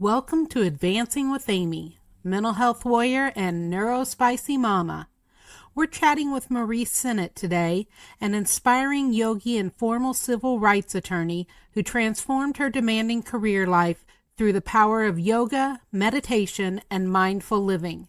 Welcome to Advancing with Amy, mental health warrior and neurospicy mama. We're chatting with Marie Sennett today, an inspiring yogi and former civil rights attorney who transformed her demanding career life through the power of yoga, meditation, and mindful living.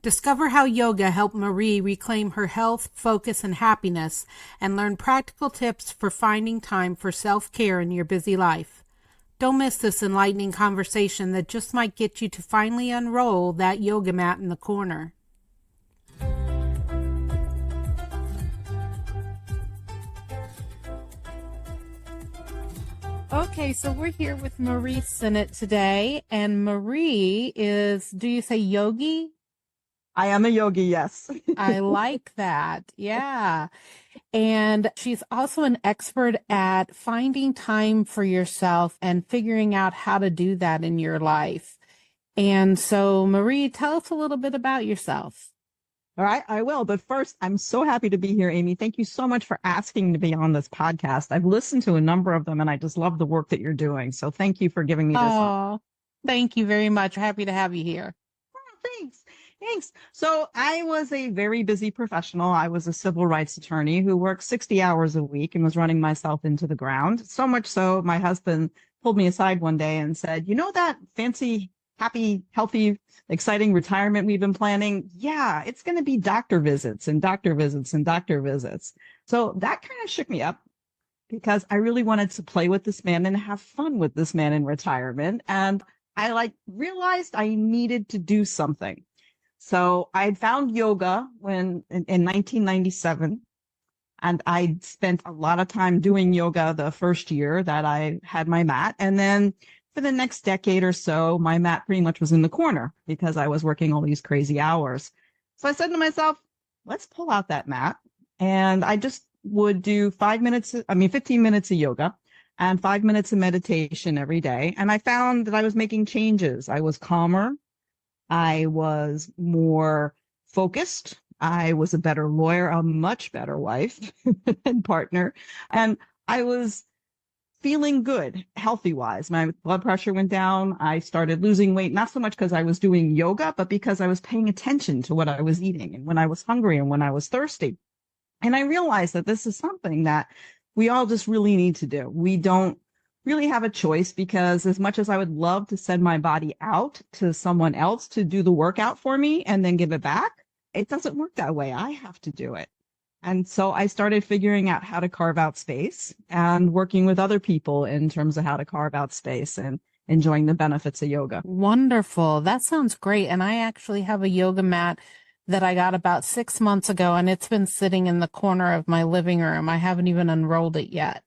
Discover how yoga helped Marie reclaim her health, focus, and happiness, and learn practical tips for finding time for self-care in your busy life. Don't miss this enlightening conversation that just might get you to finally unroll that yoga mat in the corner. Okay, so we're here with Marie Sennett today, and Marie is, do you say yogi? I am a yogi, yes. I like that. Yeah. And she's also an expert at finding time for yourself and figuring out how to do that in your life. And so, Marie, tell us a little bit about yourself. All right, I will. But first, I'm so happy to be here, Amy. Thank you so much for asking to be on this podcast. I've listened to a number of them and I just love the work that you're doing. So thank you for giving me this. Oh, thank you very much. Happy to have you here. Oh, thanks. Thanks. So I was a very busy professional. I was a civil rights attorney who worked 60 hours a week and was running myself into the ground. So much so, my husband pulled me aside one day and said, you know that fancy, happy, healthy, exciting retirement we've been planning? Yeah, it's going to be doctor visits and doctor visits and doctor visits. So that kind of shook me up because I really wanted to play with this man and have fun with this man in retirement. And I realized I needed to do something. So I had found yoga in 1997, and I spent a lot of time doing yoga the first year that I had my mat. And then for the next decade or so, my mat pretty much was in the corner because I was working all these crazy hours. So I said to myself, let's pull out that mat. And I just would do 15 minutes of yoga and 5 minutes of meditation every day. And I found that I was making changes. I was calmer. I was more focused. I was a better lawyer, a much better wife and partner. And I was feeling good, healthy-wise. My blood pressure went down. I started losing weight, not so much because I was doing yoga, but because I was paying attention to what I was eating and when I was hungry and when I was thirsty. And I realized that this is something that we all just really need to do. We don't really have a choice because as much as I would love to send my body out to someone else to do the workout for me and then give it back, it doesn't work that way. I have to do it. And so I started figuring out how to carve out space and working with other people in terms of how to carve out space and enjoying the benefits of yoga. Wonderful. That sounds great. And I actually have a yoga mat that I got about 6 months ago, and it's been sitting in the corner of my living room. I haven't even unrolled it yet.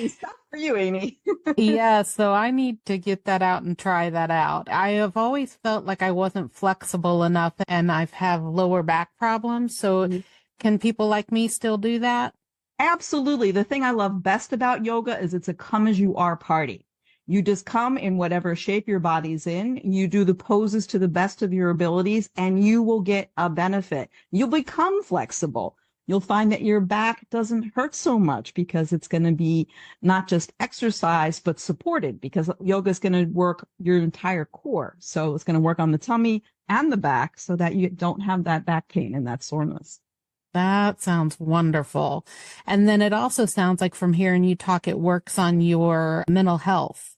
Stuff for you, Amy. Yeah, so I need to get that out and try that out. I have always felt like I wasn't flexible enough and I've had lower back problems. So can people like me still do that? Absolutely. The thing I love best about yoga is it's a come as you are party. You just come in whatever shape your body's in. You do the poses to the best of your abilities and you will get a benefit. You'll become flexible. You'll find that your back doesn't hurt so much because it's going to be not just exercise, but supported because yoga is going to work your entire core. So it's going to work on the tummy and the back so that you don't have that back pain and that soreness. That sounds wonderful. And then it also sounds like from hearing you talk, it works on your mental health.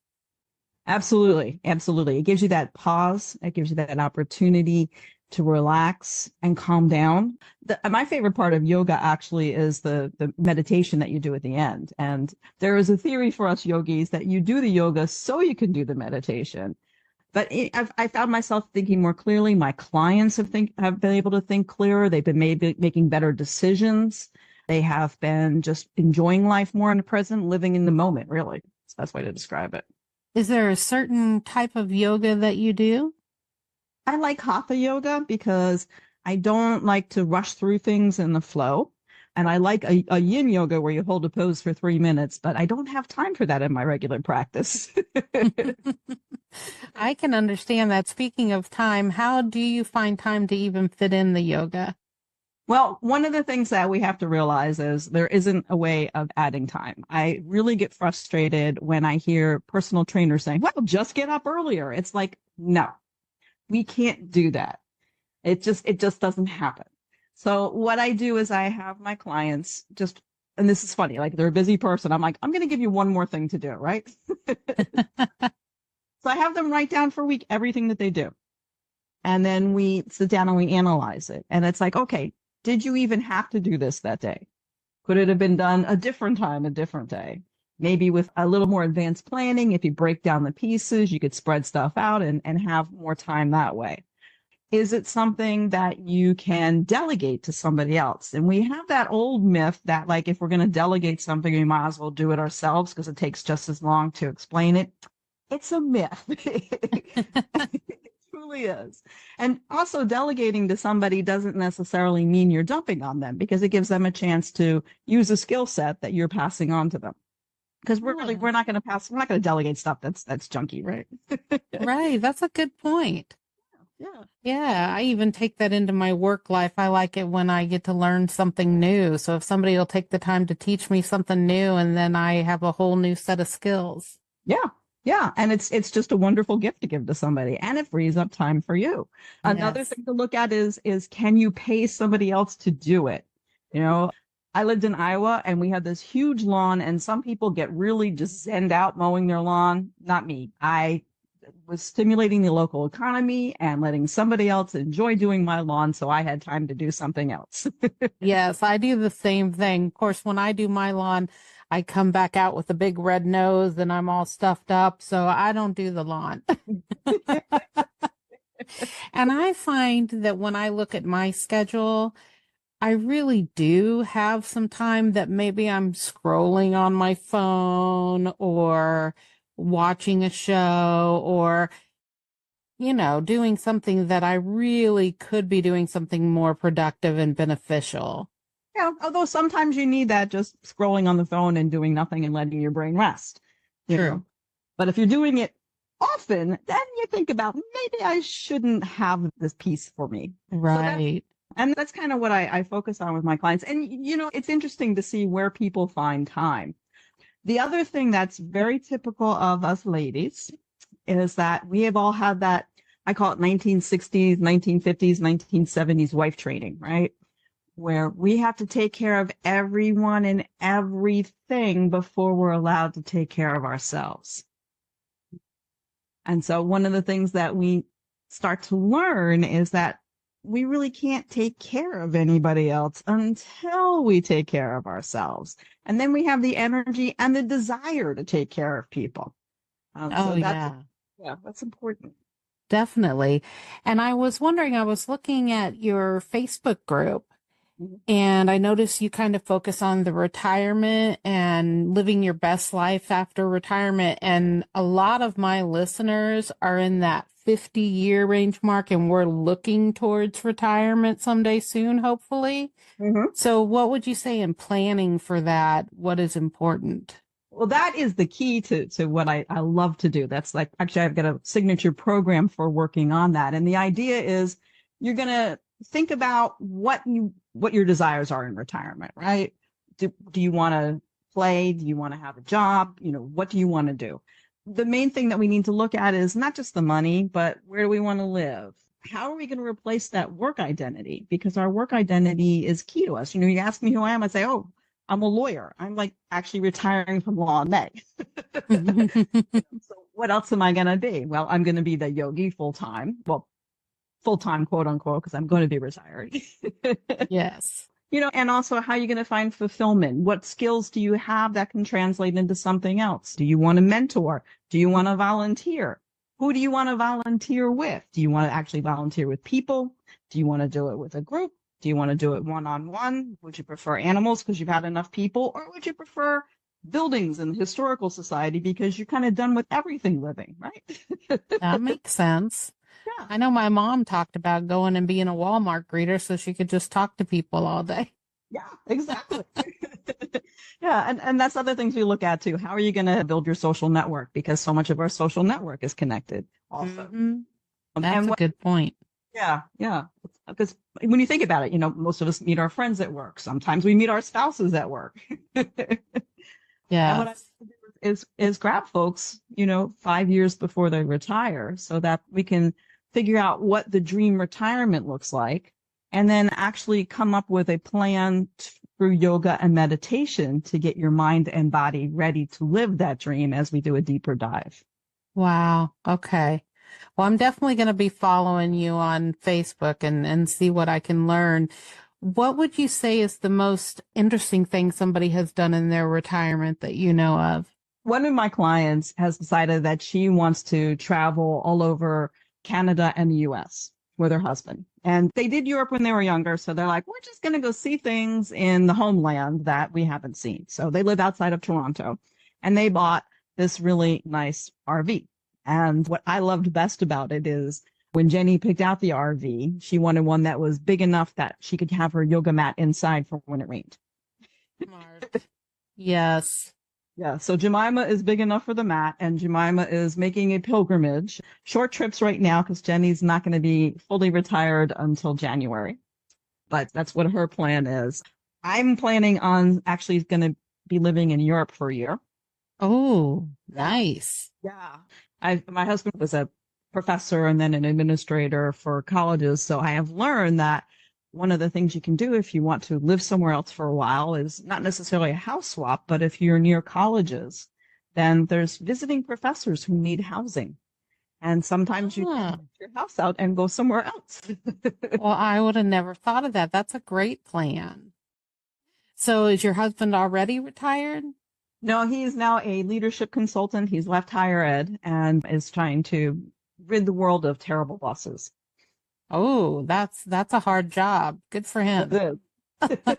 Absolutely. Absolutely. It gives you that pause. It gives you that opportunity to relax and calm down. My favorite part of yoga actually is the meditation that you do at the end. And there is a theory for us yogis that you do the yoga so you can do the meditation. But I found myself thinking more clearly. My clients have been able to think clearer. They've been making better decisions. They have been just enjoying life more in the present, living in the moment, really. It's the best way to describe it. Is there a certain type of yoga that you do? I like hatha yoga because I don't like to rush through things in the flow. And I like a yin yoga where you hold a pose for 3 minutes, but I don't have time for that in my regular practice. I can understand that. Speaking of time, how do you find time to even fit in the yoga? Well, one of the things that we have to realize is there isn't a way of adding time. I really get frustrated when I hear personal trainers saying, well, just get up earlier. It's like, no, we can't do that. It just doesn't happen. So what I do is I have my clients just, and this is funny, like they're a busy person. I'm like, I'm going to give you one more thing to do, right? So I have them write down for a week everything that they do. And then we sit down and we analyze it. And it's like, okay, did you even have to do this that day? Could it have been done a different time, a different day? Maybe with a little more advanced planning, if you break down the pieces, you could spread stuff out and have more time that way. Is it something that you can delegate to somebody else? And we have that old myth that, like, if we're going to delegate something, we might as well do it ourselves because it takes just as long to explain it. It's a myth. It truly is. And also, delegating to somebody doesn't necessarily mean you're dumping on them because it gives them a chance to use a skill set that you're passing on to them. Because we're not going to delegate stuff that's junky, right? Right. That's a good point. Yeah. Yeah, I even take that into my work life. I like it when I get to learn something new. So if somebody will take the time to teach me something new, and then I have a whole new set of skills. Yeah. Yeah. And it's just a wonderful gift to give to somebody, and it frees up time for you. Another Yes. thing to look at is can you pay somebody else to do it? You know, I lived in Iowa and we had this huge lawn, and some people get really just zenned out mowing their lawn. Not me. I was stimulating the local economy and letting somebody else enjoy doing my lawn, so I had time to do something else. Yes, I do the same thing. Of course, when I do my lawn, I come back out with a big red nose and I'm all stuffed up, so I don't do the lawn. And I find that when I look at my schedule, I really do have some time that maybe I'm scrolling on my phone or watching a show or, doing something that I really could be doing something more productive and beneficial. Yeah, although sometimes you need that just scrolling on the phone and doing nothing and letting your brain rest. You True. know? But if you're doing it often, then you think about maybe I shouldn't have this piece for me. Right. And that's kind of what I focus on with my clients. And, it's interesting to see where people find time. The other thing that's very typical of us ladies is that we have all had that, I call it 1960s, 1950s, 1970s wife training, right? Where we have to take care of everyone and everything before we're allowed to take care of ourselves. And so one of the things that we start to learn is that we really can't take care of anybody else until we take care of ourselves. And then we have the energy and the desire to take care of people. Oh, yeah. Yeah, that's important. Definitely. And I was wondering, I was looking at your Facebook group Mhm. and I noticed you kind of focus on the retirement and living your best life after retirement. And a lot of my listeners are in that 50-year range mark, and we're looking towards retirement someday soon, hopefully. Mhm. So what would you say in planning for that? What is important? Well, that is the key to what I love to do. That's like, actually, I've got a signature program for working on that. And the idea is you're going to think about what your desires are in retirement, right? Do you want to play? Do you want to have a job? What do you want to do? The main thing that we need to look at is not just the money, but where do we want to live? How are we going to replace that work identity? Because our work identity is key to us. You ask me who I am, I say, oh, I'm a lawyer. I'm like actually retiring from law in May. So what else am I going to be? Well, I'm going to be the yogi full time. Well, full time, quote unquote, because I'm going to be retired. Yes. And also how are you going to find fulfillment? What skills do you have that can translate into something else? Do you want to mentor? Do you want to volunteer? Who do you want to volunteer with? Do you want to actually volunteer with people? Do you want to do it with a group? Do you want to do it one-on-one? Would you prefer animals because you've had enough people? Or would you prefer buildings and the historical society because you're kind of done with everything living, right? That makes sense. Yeah. I know my mom talked about going and being a Walmart greeter so she could just talk to people all day. Yeah, exactly. Yeah, and that's other things we look at too. How are you going to build your social network? Because so much of our social network is connected also. That's a good point. Yeah, yeah. Because when you think about it, most of us meet our friends at work. Sometimes we meet our spouses at work. And what I Yes. do is grab folks, 5 years before they retire so that we can figure out what the dream retirement looks like and then actually come up with a plan through yoga and meditation to get your mind and body ready to live that dream as we do a deeper dive. Wow. Okay. Well, I'm definitely going to be following you on Facebook and see what I can learn. What would you say is the most interesting thing somebody has done in their retirement that you know of? One of my clients has decided that she wants to travel all over Canada and the US with her husband. And they did Europe when they were younger. So they're like, we're just going to go see things in the homeland that we haven't seen. So they live outside of Toronto and they bought this really nice RV. And what I loved best about it is when Jenny picked out the RV, she wanted one that was big enough that she could have her yoga mat inside for when it rained. Smart. Yes. Yeah, so Jemima is big enough for the mat, and Jemima is making a pilgrimage. Short trips right now because Jenny's not going to be fully retired until January. But that's what her plan is. I'm planning on actually going to be living in Europe for a year. Oh, nice. Yeah. My husband was a professor and then an administrator for colleges, so I have learned that one of the things you can do if you want to live somewhere else for a while is not necessarily a house swap, but if you're near colleges, then there's visiting professors who need housing. And sometimes you can rent your house out and go somewhere else. Well, I would have never thought of that. That's a great plan. So is your husband already retired? No, he's now a leadership consultant. He's left higher ed and is trying to rid the world of terrible bosses. Oh, that's a hard job. Good for him. It is.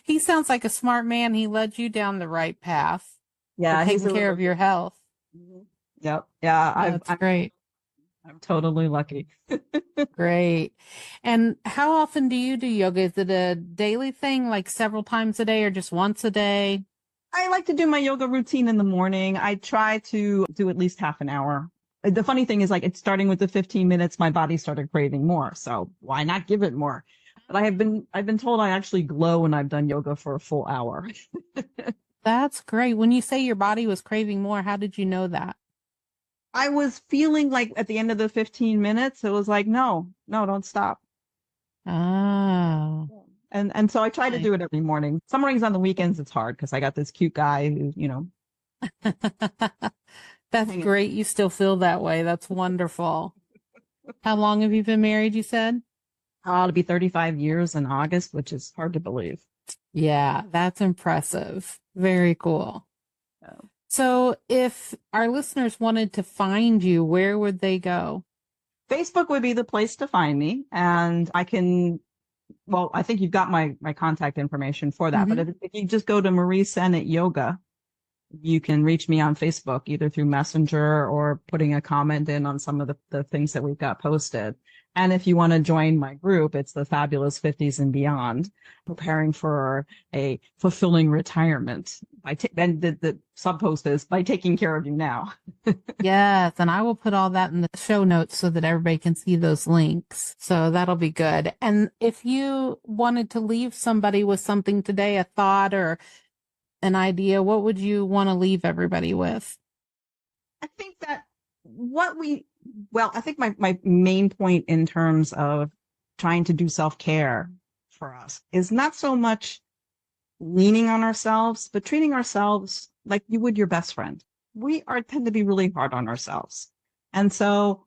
He sounds like a smart man. He led you down the right path Yeah, for he's taking care of your health. Yep. Yeah, That's great. I'm totally lucky. Great. And how often do you do yoga? Is it a daily thing, like several times a day or just once a day? I like to do my yoga routine in the morning. I try to do at least half an hour. The funny thing is, like, it's starting with the 15 minutes, my body started craving more. So why not give it more? But I've been told I actually glow when I've done yoga for a full hour. That's great. When you say your body was craving more, how did you know that? I was feeling like at the end of the 15 minutes, it was like, no, don't stop. Oh, And so I try to nice. do it every morning. Some mornings on the weekends, it's hard because I got this cute guy who, That's great. You still feel that way. That's wonderful. How long have you been married, you said? it'll be 35 years in August, which is hard to believe. Yeah, that's impressive. Very cool. Yeah. So if our listeners wanted to find you, where would they go? Facebook would be the place to find me. And I think you've got my contact information for that. Mm-hmm. But if you just go to Marie Sennett Yoga, you can reach me on Facebook, either through Messenger or putting a comment in on some of the things that we've got posted. And if you want to join my group, it's the Fabulous 50s and Beyond, preparing for a fulfilling retirement. And the sub post is by taking care of you now. Yes, and I will put all that in the show notes so that everybody can see those links. So that'll be good. And if you wanted to leave somebody with something today, a thought or an idea, what would you want to leave everybody with? I think that I think my main point in terms of trying to do self-care for us is not so much leaning on ourselves, but treating ourselves like you would your best friend. We tend to be really hard on ourselves. And so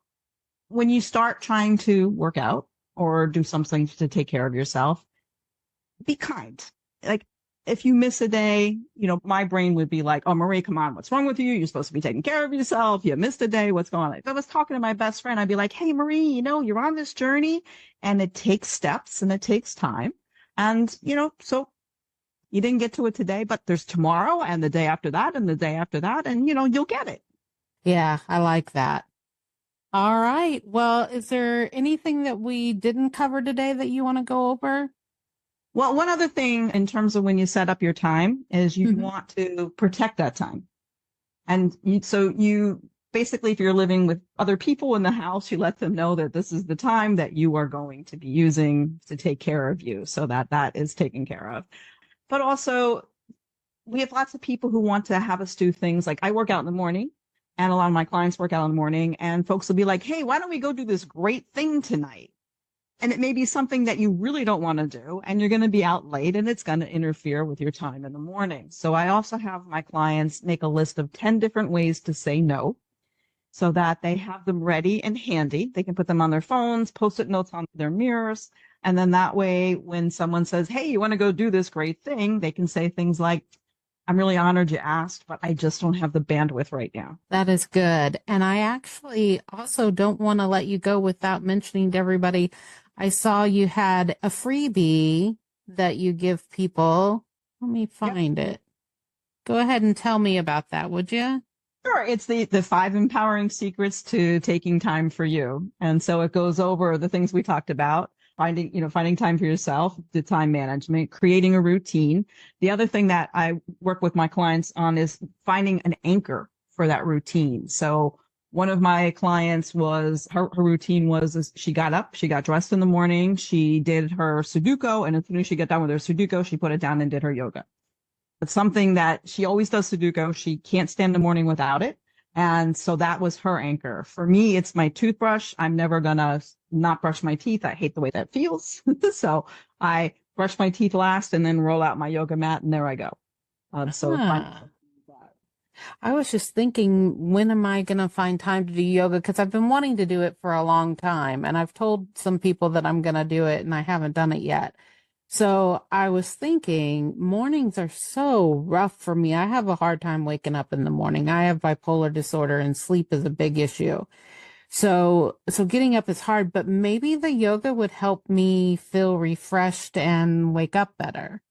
when you start trying to work out or do something to take care of yourself, be kind. Like, if you miss a day, my brain would be like, oh, Marie, come on, what's wrong with you? You're supposed to be taking care of yourself. You missed a day. What's going on? If I was talking to my best friend, I'd be like, hey, Marie, you're on this journey and it takes steps and it takes time. And, so you didn't get to it today, but there's tomorrow and the day after that and the day after that. And, you'll get it. Yeah, I like that. All right. Well, is there anything that we didn't cover today that you want to go over? Well, one other thing in terms of when you set up your time is you Mhm. want to protect that time. And so you basically, if you're living with other people in the house, you let them know that this is the time that you are going to be using to take care of you, so that that is taken care of. But also, we have lots of people who want to have us do things like I work out in the morning, and a lot of my clients work out in the morning, and folks will be like, hey, why don't we go do this great thing tonight? And it may be something that you really don't want to do, and you're going to be out late, and it's going to interfere with your time in the morning. So I also have my clients make a list of 10 different ways to say no, so that they have them ready and handy. They can put them on their phones, post-it notes on their mirrors. And then that way, when someone says, hey, you want to go do this great thing, they can say things like, I'm really honored you asked, but I just don't have the bandwidth right now. That is good. And I actually also don't want to let you go without mentioning to everybody, I saw you had a freebie that you give people. Let me find it. Go ahead and tell me about that, would you? Sure. It's the 5 empowering secrets to taking time for you. And so it goes over the things we talked about, finding time for yourself, the time management, creating a routine. The other thing that I work with my clients on is finding an anchor for that routine. So one of my clients was her routine was she got up, she got dressed in the morning, she did her Sudoku, and as soon as she got done with her Sudoku, she put it down and did her yoga. It's something that she always does Sudoku. She can't stand the morning without it. And so that was her anchor. For me, it's my toothbrush. I'm never going to not brush my teeth. I hate the way that feels. So I brush my teeth last and then roll out my yoga mat, and there I go. I was just thinking, when am I going to find time to do yoga? Because I've been wanting to do it for a long time. And I've told some people that I'm going to do it, and I haven't done it yet. So I was thinking mornings are so rough for me. I have a hard time waking up in the morning. I have bipolar disorder and sleep is a big issue. So getting up is hard, but maybe the yoga would help me feel refreshed and wake up better.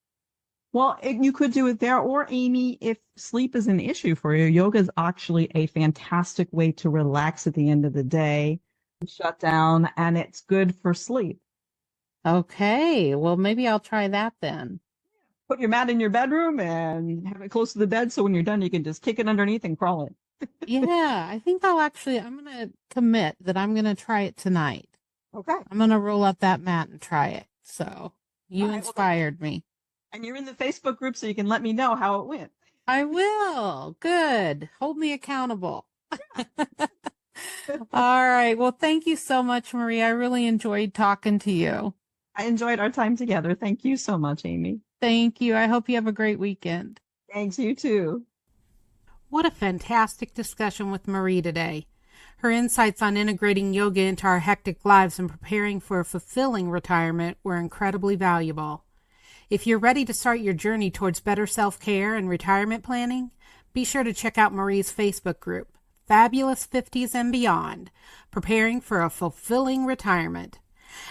Well, you could do it there, or Amy, if sleep is an issue for you, yoga is actually a fantastic way to relax at the end of the day, shut down, and it's good for sleep. Okay, well, maybe I'll try that then. Put your mat in your bedroom and have it close to the bed, so when you're done, you can just kick it underneath and crawl in. Yeah, I think I'm going to commit that I'm going to try it tonight. Okay. I'm going to roll up that mat and try it. So you inspired me. And you're in the Facebook group, so you can let me know how it went. I will. Good. Hold me accountable. All right. Well, thank you so much, Marie. I really enjoyed talking to you. I enjoyed our time together. Thank you so much, Amy. Thank you. I hope you have a great weekend. Thanks, you too. What a fantastic discussion with Marie today. Her insights on integrating yoga into our hectic lives and preparing for a fulfilling retirement were incredibly valuable. If you're ready to start your journey towards better self-care and retirement planning, be sure to check out Marie's Facebook group, Fabulous 50s and Beyond, Preparing for a Fulfilling Retirement.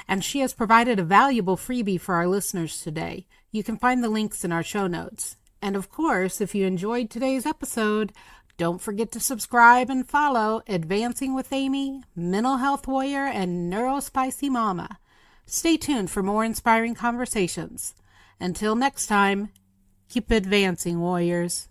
And she has provided a valuable freebie for our listeners today. You can find the links in our show notes. And of course, if you enjoyed today's episode, don't forget to subscribe and follow Advancing with Amy, Mental Health Warrior, and Neurospicy Mama. Stay tuned for more inspiring conversations. Until next time, keep advancing, warriors.